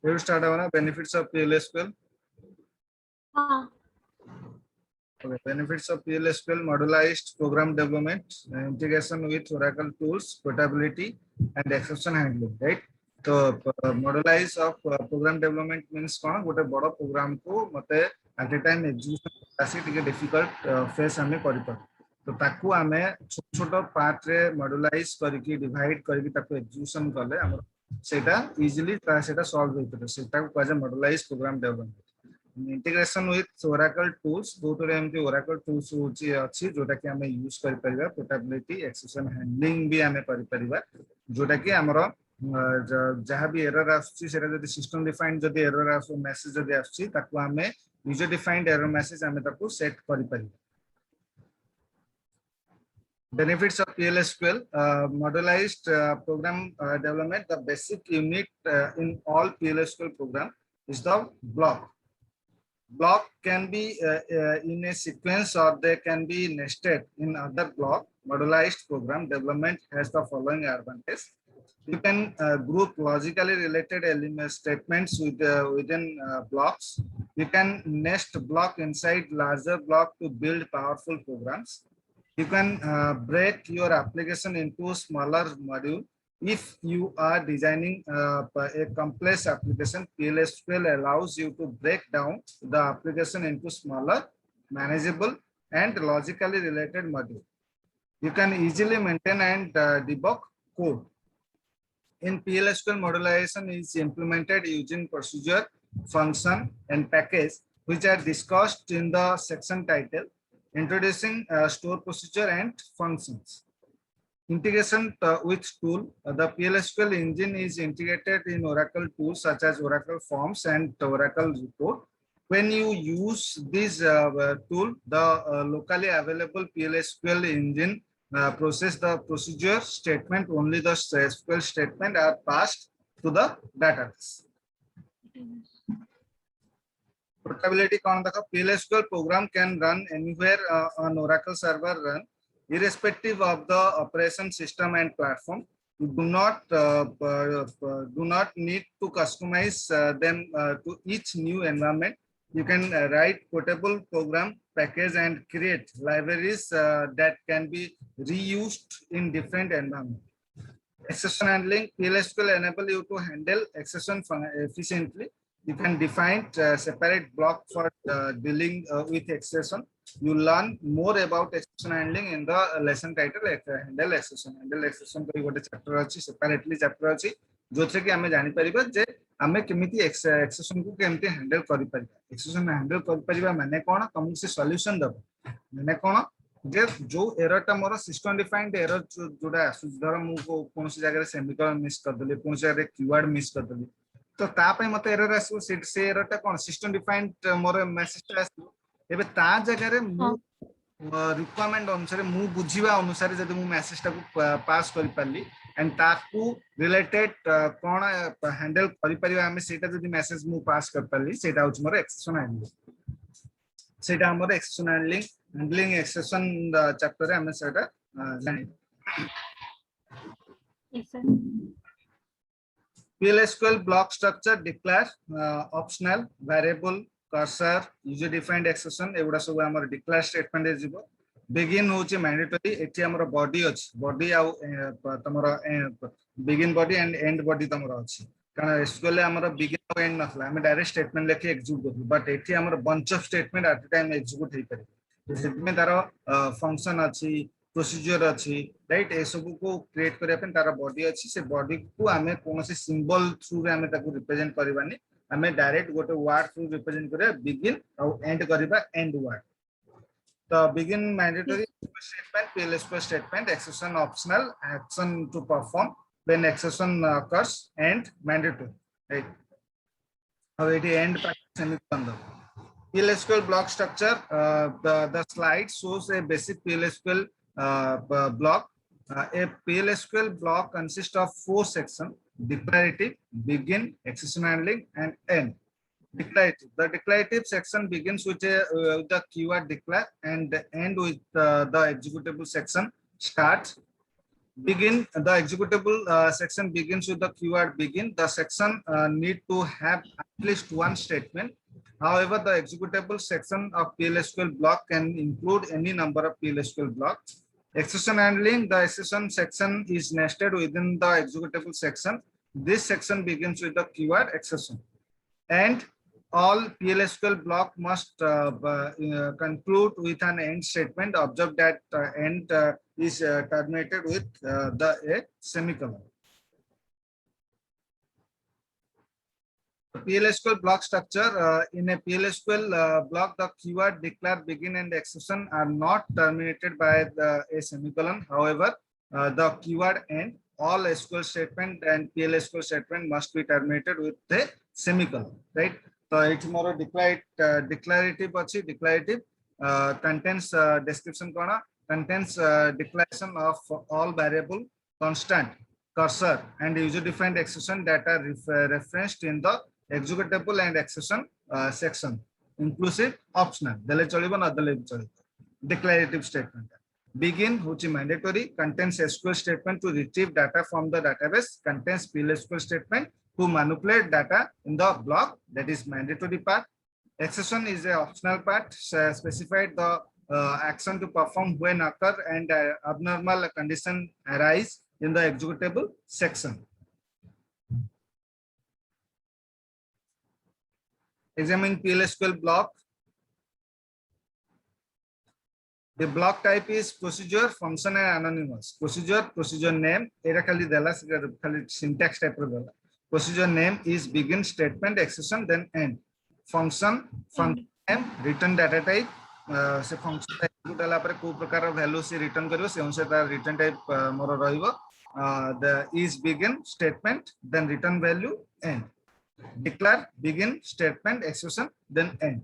You start on benefits of PLSQL. Okay, benefits of PLSQL: modularized program development, integration with Oracle tools, portability, and exception handling. Right. So modularize of program development means कौन गोटे बड़ा program को मते at a time execution आसी टिके difficult phase हमें करी पर तो ताकू हमें छोट पार्ट रे modularize करके divide करके ताकू execution कले हमर सेटा easily सेटा solve होई पर सेटा को काजे modularize program development. Integration with Oracle tools, Oracle tools जोटा कि हमें यूज कर परिबा portability exception handling भी हमें कर परिबा जोटा कि हमरो जहाँ भी एरर आछी सेटा जदी सिस्टम डिफाइंड जदी एरर आछो मेसेज जदी आछी ताकू हमें यूजर डिफाइंड एरर मेसेज हमें ताकू सेट कर परिबा. Benefits of PLSQL: modularized program development. The basic unit in all PLSQL program is the block. Block can be in a sequence or they can be nested in other block. Modularized program development has the following advantage. You can group logically related element statements within blocks. You can nest block inside larger block to build powerful programs. You can break your application into smaller module. If you are designing a complex application, PLSQL allows you to break down the application into smaller, manageable, and logically related modules. You can easily maintain and debug code. In PLSQL, modularization is implemented using procedure, function, and package, which are discussed in the section title, introducing store procedure and functions. Integration with tool. The PLSQL engine is integrated in Oracle tools such as Oracle Forms and Oracle Report. When you use this tool, the locally available PLSQL engine process the procedure statement. Only the SQL statement are passed to the database. Portability. PLSQL program can run anywhere on Oracle server run, irrespective of the operation system and platform. You do not need to customize them to each new environment. You can write portable program package and create libraries that can be reused in different environments. Exception handling. PLSQL enable you to handle exception efficiently. You can define separate block for dealing with exception. You learn more about exception handling in the lesson title. Handle exception. Handle exception कोई गोटे chapter अच्छी separately chapter अच्छी जो थे कि हमें जानी परिबा जे हमें किमिति exception को केमते handle करि परिबा. Exception handle करि परिबा माने कोन तुमको से solution दब माने कोन जे जो एरर टा मोर सिस्टम डिफाइंड एरर जोडा धर मु कोन से जगह सेमीकोलन मिस कर देली कोन से जगह कीवर्ड मिस कर देली तो ता पे मते एरर आसो से एरर टा कोन सिस्टम डिफाइंड मोर मेसेज आसो एबे ता जगह रे मु रिक्वायरमेंट अनुसार मु बुझीबा अनुसार जदि मु मेसेज टा पास करि पाली एंड ताकू रिलेटेड कोन हैंडल करि परिबा हम सेटा जदि मेसेज मु पास कर पाली सेटा होच मोर एक्सेप्शन हैंडलिंग सेटा हमर एक्सेप्शन हैंडलिंग एक्सेप्शन चैप्टर रे हम सेटा जानि Yes, sir. PLSQL block structure: declare, optional, variable, cursor, user defined exception एगुडा सब हमर declare statement रे जिवो. begin होची mandatory एठी हमर body अछि body आ तमर begin body and end body तमर अछि कारण SQL हमर begin और end नथला हम डायरेक्ट स्टेटमेंट लेके एग्जीक्यूट करबो बट एठी हमर bunch of statement at a time execute हेइ पारे तो सेमे तार फंक्शन अछि प्रोसीजर अछि राइट ए सब को क्रिएट करिया पे तार बॉडी अछि से बॉडी को हमें कोनोसी सिंबल थ्रू रे हमें ताको रिप्रेजेंट करबानी हमें डायरेक्ट गोटे वर्ड थ्रू रिप्रेजेंट करिया बिगिन और एंड करबा एंड वर्ड तो begin mandatory statement PLSQL statement exception optional action to perform when exception occurs end mandatory right अब एटी एंड सेमीकोलन दो PLSQL block structure. The slide shows a basic PLSQL block. A PLSQL block consists of 4 sections: declarative, begin, exception handling, and end. Declarative. The declarative section begins with the keyword declare and end with the executable section start. begin the executable section begins with the keyword begin. The section need to have at least one statement. However, the executable section of PLSQL block can include any number of PLSQL blocks. Exception handling, the exception section is nested within the executable section. This section begins with the keyword exception. And all PLSQL block must conclude with an end statement. Observe that end is terminated with a semicolon. PLSQL block structure, in a PLSQL block, the keyword declare, begin, and exception are not terminated by a semicolon. However, the keyword end, all SQL statement and PLSQL statement must be terminated with a semicolon, right? So it's more declarative, declarative contains description contains declaration of all variable, constant, cursor, and user-defined exception that are referenced in the executable and exception section, inclusive optional. Declarative statement. Begin, which is mandatory, contains SQL statement to retrieve data from the database, contains PLSQL statement to manipulate data in the block, that is mandatory part. Exception is a optional part, specified the action to perform when occur and abnormal condition arise in the executable section. Examine PLSQL block. The block type is procedure, function, and anonymous. Procedure name. Syntax type. Procedure name is begin statement, exception, then end. Function name, return data type. Se function execute ala pare ko prakar value se return karibo se onse ta return type moro rahibo. The is begin statement, then return value, end. Declare, begin statement, exception, then end.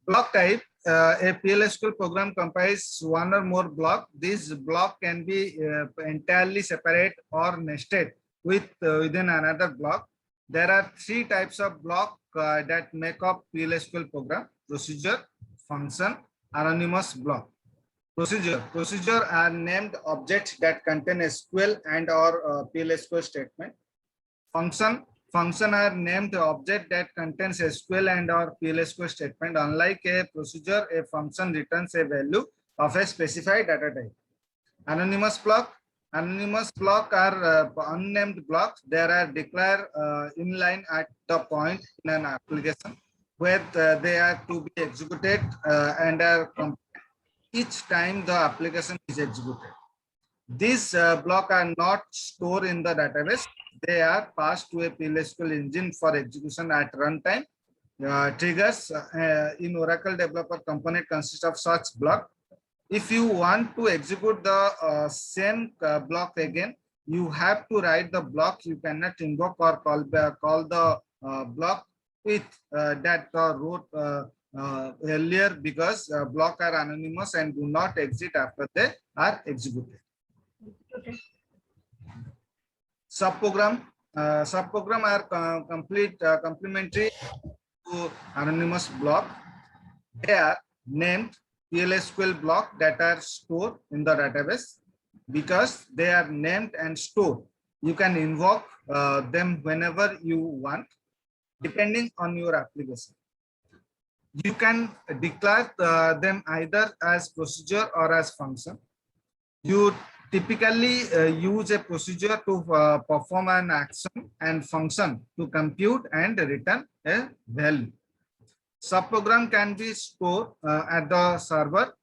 Block type. A PLSQL program comprises one or more block. This block can be entirely separate or nested within another block. There are three types of block that make up PLSQL program: procedure, function, anonymous block. Procedure are named objects that contain SQL and or PLSQL statement. Function are named object that contains SQL and or PLSQL statement. Unlike a procedure, a function returns a value of a specified data type. Anonymous block are unnamed blocks. They are declared inline at the point in an application where they are to be executed and are each time the application is executed. These blocks are not stored in the database. They are passed to a PLSQL engine for execution at runtime. Triggers in Oracle Developer Component consist of such block. If you want to execute the same block again, you have to write the block. You cannot invoke or call the block with that wrote earlier, because block are anonymous and do not exit after they are executed. Okay. Subprogram are complementary to anonymous block. They are named PLSQL block that are stored in the database. Because they are named and stored, you can invoke them whenever you want, depending on your application. You can declare them either as procedure or as function. You typically use a procedure to perform an action and function to compute and return a value. Subprogram can be stored at the server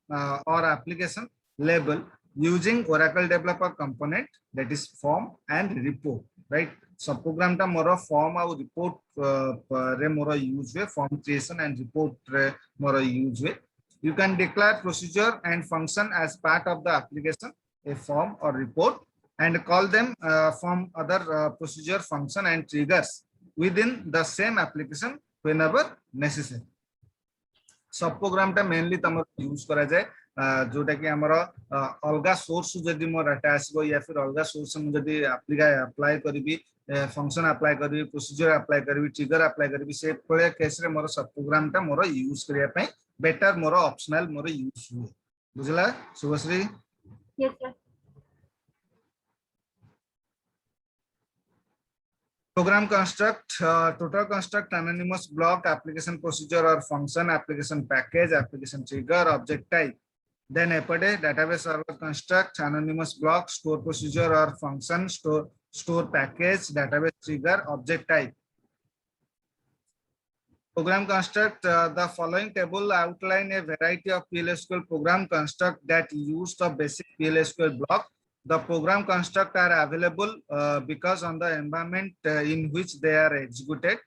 or application level using Oracle Developer Component, that is form and report, right? Subprogram ta moro form or report re moro use way, form creation and report re moro use way. You can declare procedure and function as part of the application, a form or report, and call them from other procedure, function, and triggers within the same application whenever necessary. Subprogram ta mainly tamar use kara jaye जोटा कि हमर अलगा source जदि मोर data आसीबो या फिर अलगा source हम जदि अप्लाई करबी, फंक्शन अप्लाई करबी, प्रोसीजर अप्लाई करबी, ट्रिगर अप्लाई करबी, से पळे केस रे मोर सब प्रोग्राम ता मोर यूज करिया पई बेटर मोर ऑप्शनल मोर यूज हुए. बुझला Shubhashree? Yes, sir. Program construct, total construct, anonymous block, application procedure or function, application package, application trigger, object type. Then EPD, database server construct, anonymous block, store procedure or function, store package, database trigger, object type. Program construct, the following table outline a variety of PLSQL program construct that use the basic PLSQL block. The program construct are available because on the environment in which they are executed.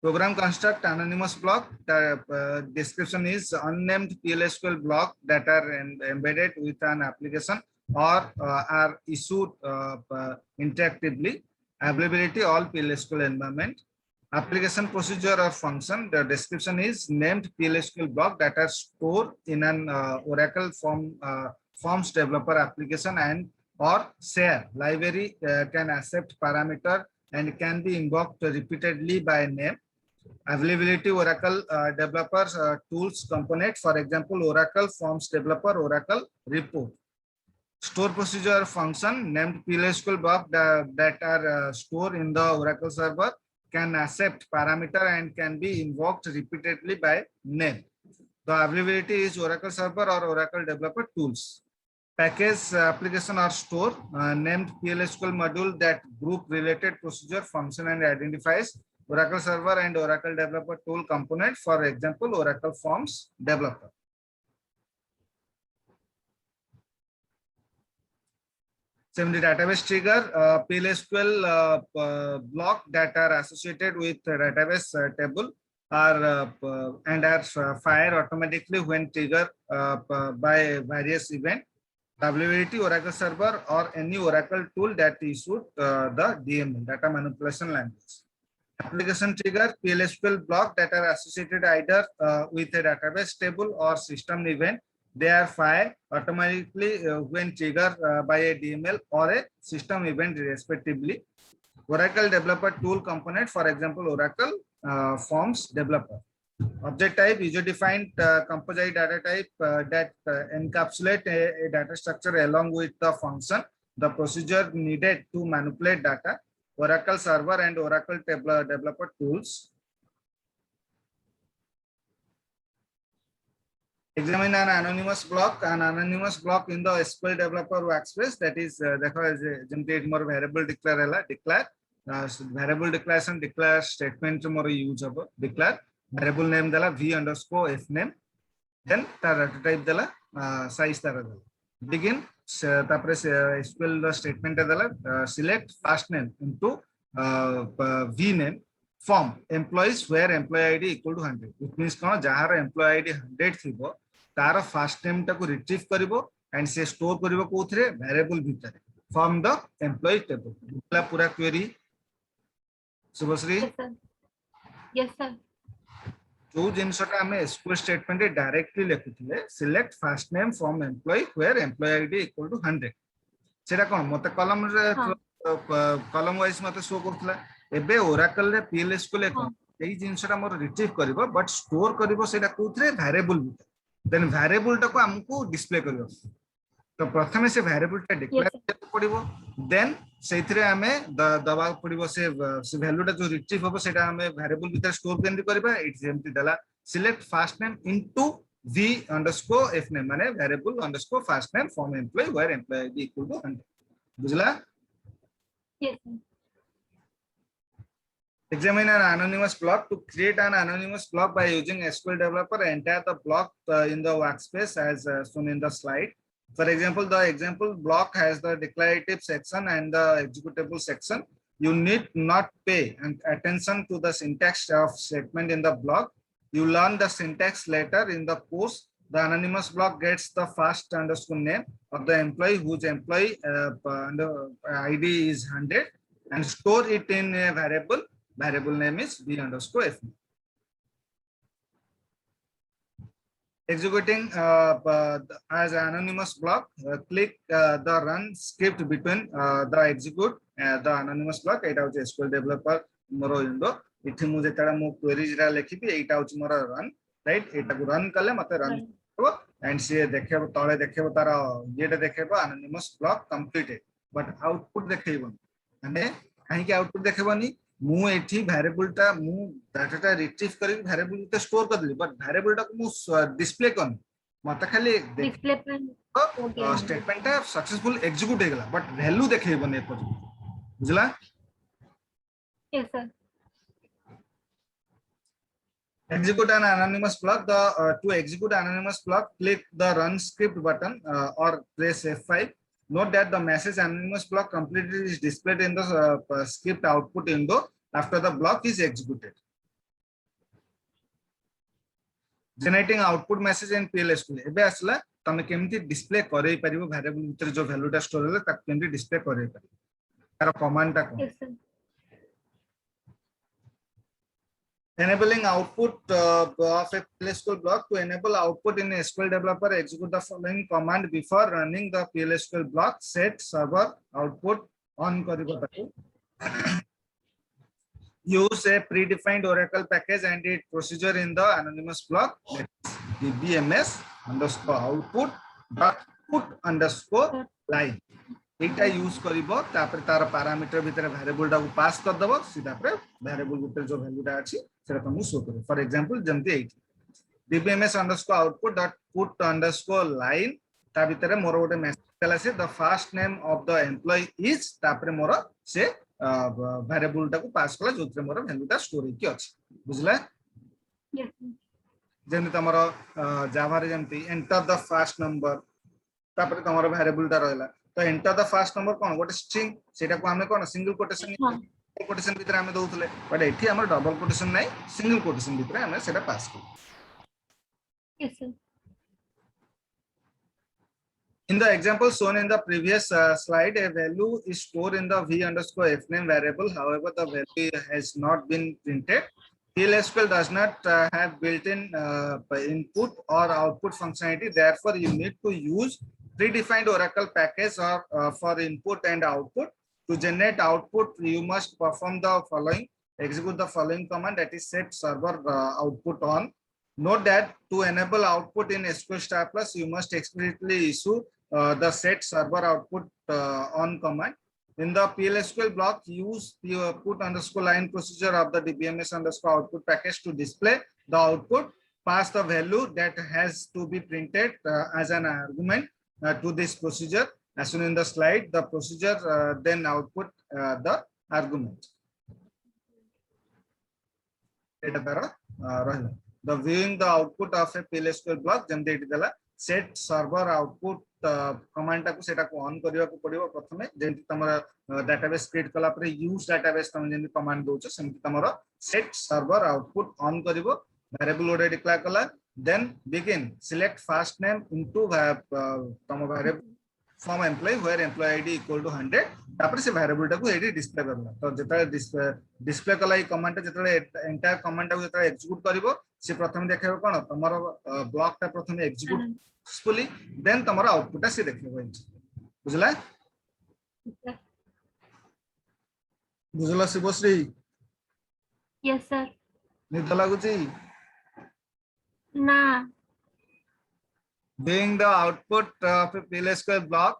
Program construct anonymous block. The description is unnamed PLSQL block that are embedded with an application or are issued interactively. Availability all PLSQL environment. Application procedure or function. The description is named PLSQL block that are stored in an Oracle forms developer application and or share library can accept parameter and can be invoked repeatedly by name. Availability Oracle developers tools component, for example, Oracle Forms Developer, Oracle Report. Store procedure function named PLSQL block that are stored in the Oracle server can accept parameter and can be invoked repeatedly by name. The availability is Oracle server or Oracle developer tools. Package application or store named PLSQL module that group related procedure function and identifies Oracle server and Oracle developer tool component, for example, Oracle Forms developer. Similarly, database trigger, PLSQL block that are associated with database table are and are fired automatically when triggered by various events. Availability Oracle server or any Oracle tool that issued the DML, data manipulation language. Application trigger, PLSQL block that are associated either with a database table or system event. They are fired automatically when triggered by a DML or a system event respectively. Oracle developer tool component, for example, Oracle Forms developer. Object type, user-defined composite data type that encapsulate a data structure along with the function, the procedure needed to manipulate data. Oracle server and Oracle developer tools. Examine an anonymous block. An anonymous block in the SQL developer workspace, that is more variable declare variable declaration declare statement more use of declare variable name dala v underscore f name, then data type dala size dala begin tapre SQL statement dala select first name into v name form employees where employee id equal to 100. It means kono jahar employee id 100 thibo तार first name टाको retrieve करिवो and से store करिवो कोथरे variable भीतर from the employee table. बुझला पूरा query Subhashree? Yes sir. जो जिनसटा हमें एसक्यूएल स्टेटमेंट रे डायरेक्टली लिखुथिले select first name from employee where employee ID equal to 100 सेटा कोन मते कॉलम रे कॉलम वाइज मते शो करथला. एबे ओरेकल रे पीएलएसक्यूएल एकन एई जिनसटा मोर रिट्रीव करिवो बट स्टोर करिवो सेटा कोथरे वेरिएबल भीतर. देन वेरिएबल टाको हमको डिस्प्ले करियो. तो प्रथमे से वेरिएबल टा डिक्लेयर करते पड़िबो देन सेथिरे हमें दबा पड़िबो से वैल्यू टा जो रिट्रीव होबो सेटा हमें वेरिएबल भीतर स्टोर केंद्र करबा. इट जेमति दला select first name into v underscore f name माने variable underscore first name from employee where employee ID equal to 100. बुझला? Yes. Examine an anonymous block. To create an anonymous block by using SQL developer, enter the block in the workspace as shown in the slide. For example, the example block has the declarative section and the executable section. You need not pay attention to the syntax of statement in the block. You learn the syntax later in the course. The anonymous block gets the first underscore name of the employee whose employee ID is 100 and store it in a variable. Variable name is v underscore f. Executing as an anonymous block, click the run script between the execute the anonymous block. It is SQL developer moro window. इथे मुझे तारा मो queries रा लिखिबी एटा होची more run right. एटा को run कले मते run and सी देखो तले देखो तार ये देखो anonymous block completed but output देखैबन माने कहीं आउटपुट देखबनी मु एठी वेरिएबल टा मु डाटा रिट्रीव करी वेरिएबल ते स्टोर कर देली बट वेरिएबल टा को मु डिस्प्ले करनी मत खाली डिस्प्ले पे हो गया। स्टेटमेंट टा सक्सेसफुल एग्जीक्यूट हे गेला बट वैल्यू देखैबनी ए बुझला। Yes sir. Execute an anonymous block. To execute anonymous block, click the run script button or press F5. Note that the message anonymous block completed is displayed in the script output window after the block is executed. Generating output message in PLSQL. एबे आसला तमे केमती display करै परिबो variable भीतर जो value टा store होला ताक केमती डिस्प्ले करै परिबो तार कमांड टा को। Yes sir. Enabling output of a PLSQL block. To enable output in SQL developer, execute the following command before running the PLSQL block. Set server output on karibo taku. Use a predefined Oracle package and its procedure in the anonymous block. DBMS underscore output dot put underscore line. Etah use करिवो तापर तार parameter भीतर variable टा को पास कर दबो सीधा पर variable भीतर जो वैल्यू टा अछि सेटा तुम शो करो। फॉर एग्जांपल जमती eight dbms underscore output dot put underscore line ता भीतर मोर गोटे मेसेज देला से the first name of the employee is तापर मोर से वेरिएबल टा को पास कला जोतरे मोर वैल्यू टा स्टोर की अछि बुझला। यस जेमि तमरो जावा रे जेमती एंटर द फर्स्ट नंबर तापर तमरो वेरिएबल टा रहला तो एंटर द फर्स्ट नंबर कोन गोटे स्ट्रिंग सेटा को हमें कोन सिंगल कोटेशन भीतर हमें दउतले बट एठी हमर डबल कोटेशन नै सिंगल कोटेशन भीतर हमें सेटा पास कर। Yes sir. In the example shown in the previous slide, a value is stored in the v underscore fname variable. However, the value has not been printed. PLSQL does not have built-in input or output functionality. Therefore, you need to use predefined Oracle package or for input and output. To generate output, you must perform the following: execute the following command, that is set server output on. Note that to enable output in SQL Star Plus, you must explicitly issue the set server output on command. In the PLSQL block, use the put underscore line procedure of the DBMS underscore output package to display the output. Pass the value that has to be printed as an argument to this procedure. As shown in the slide, the procedure then output the argument. The viewing the output of a PLSQL block, set server output command टाको सेटा को on करिया को पड़िबो प्रथमे जेंति तमरा database create कला पर use database तम जेंति कमांड दोछ सेंति तमरा सेट सर्वर आउटपुट ऑन करिवो वेरिएबल ओडे डिक्लेयर कला then begin select first name into तम variable from employee where employee ID equal to 100 तापर से वेरिएबल टाको एडी डिस्प्ले करला तो जेता डिस्प्ले कला ई कमांड जेता एंटायर कमांड टाको जेता एग्जीक्यूट करिवो से प्रथम देखेबो कोन तमरो ब्लॉक टा प्रथम एग्जीक्यूट successfully then तमरा आउटपुट से देखिबो बुझला बुझला शिवश्री। Yes sir. निद लागुची ना being the output of a PLSQL block,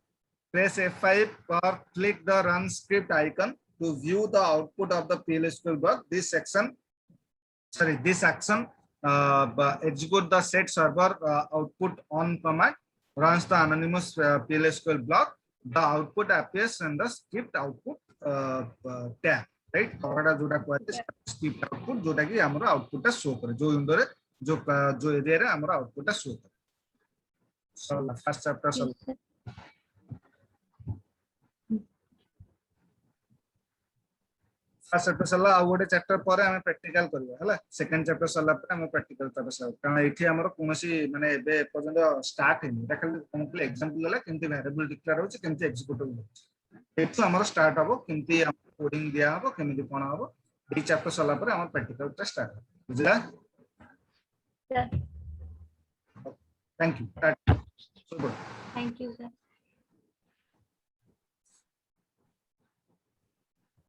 press F5 or click the run script icon to view the output of the PLSQL block. This action execute the set server output on command, runs the anonymous PLSQL block. The output appears in the script output tab, right? Script output जोटा कि हमरा output टा show करे जो window रे जो area रे हमरा output टा शो करे। So first chapter first chapter सला आ गोटे चैप्टर पर हम प्रैक्टिकल करबा हला सेकंड चैप्टर सला पर हम प्रैक्टिकल तब सब कारण एठी हमर कोनोसी माने एबे पर्यंत स्टार्ट हेनी देखल कोनले एग्जांपल हला केमती वेरिएबल डिक्लेयर होछ केमती एग्जीक्यूटिव होछ एठु हमर स्टार्ट हबो केमती हम कोडिंग दिया हबो केमती कोन हबो ए चैप्टर सला पर हम प्रैक्टिकल टा स्टार्ट बुझला। Sir thank you. Thank you sir.